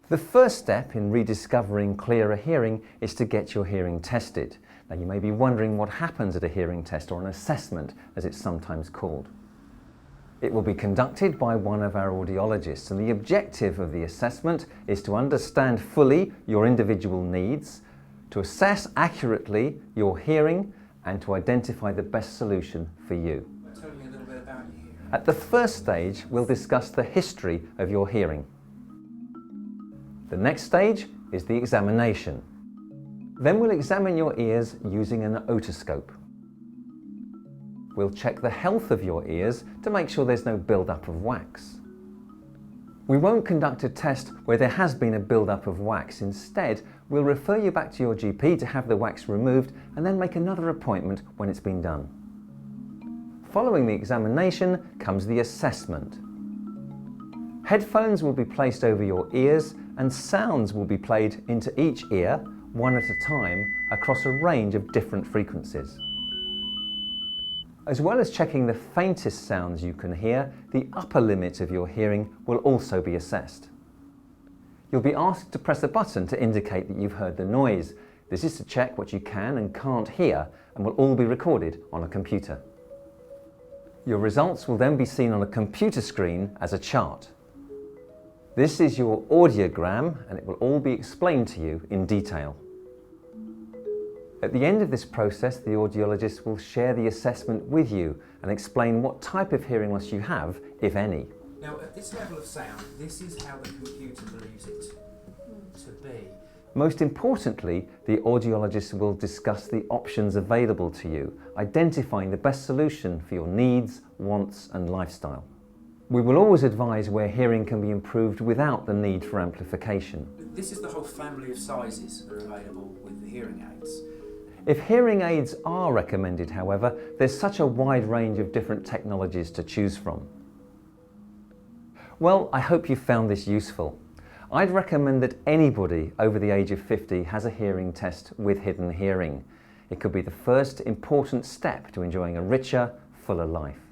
The first step in rediscovering clearer hearing is to get your hearing tested. Now, you may be wondering what happens at a hearing test, or an assessment as it's sometimes called. It will be conducted by one of our audiologists, and the objective of the assessment is to understand fully your individual needs, to assess accurately your hearing, and to identify the best solution for you. Tell me a little bit about your hearing. At the first stage, we'll discuss the history of your hearing. The next stage is the examination. Then we'll examine your ears using an otoscope. We'll check the health of your ears to make sure there's no build-up of wax. We won't conduct a test where there has been a build-up of wax. Instead, we'll refer you back to your GP to have the wax removed and then make another appointment when it's been done. Following the examination comes the assessment. Headphones will be placed over your ears and sounds will be played into each ear, one at a time, across a range of different frequencies. As well as checking the faintest sounds you can hear, the upper limit of your hearing will also be assessed. You'll be asked to press a button to indicate that you've heard the noise. This is to check what you can and can't hear, and will all be recorded on a computer. Your results will then be seen on a computer screen as a chart. This is your audiogram, and it will all be explained to you in detail. At the end of this process, the audiologist will share the assessment with you and explain what type of hearing loss you have, if any. Now, at this level of sound, this is how the computer believes it to be. Most importantly, the audiologist will discuss the options available to you, identifying the best solution for your needs, wants and lifestyle. We will always advise where hearing can be improved without the need for amplification. This is the whole family of sizes that are available with the hearing aids. If hearing aids are recommended, however, there's such a wide range of different technologies to choose from. Well, I hope you found this useful. I'd recommend that anybody over the age of 50 has a hearing test with hidden hearing. It could be the first important step to enjoying a richer, fuller life.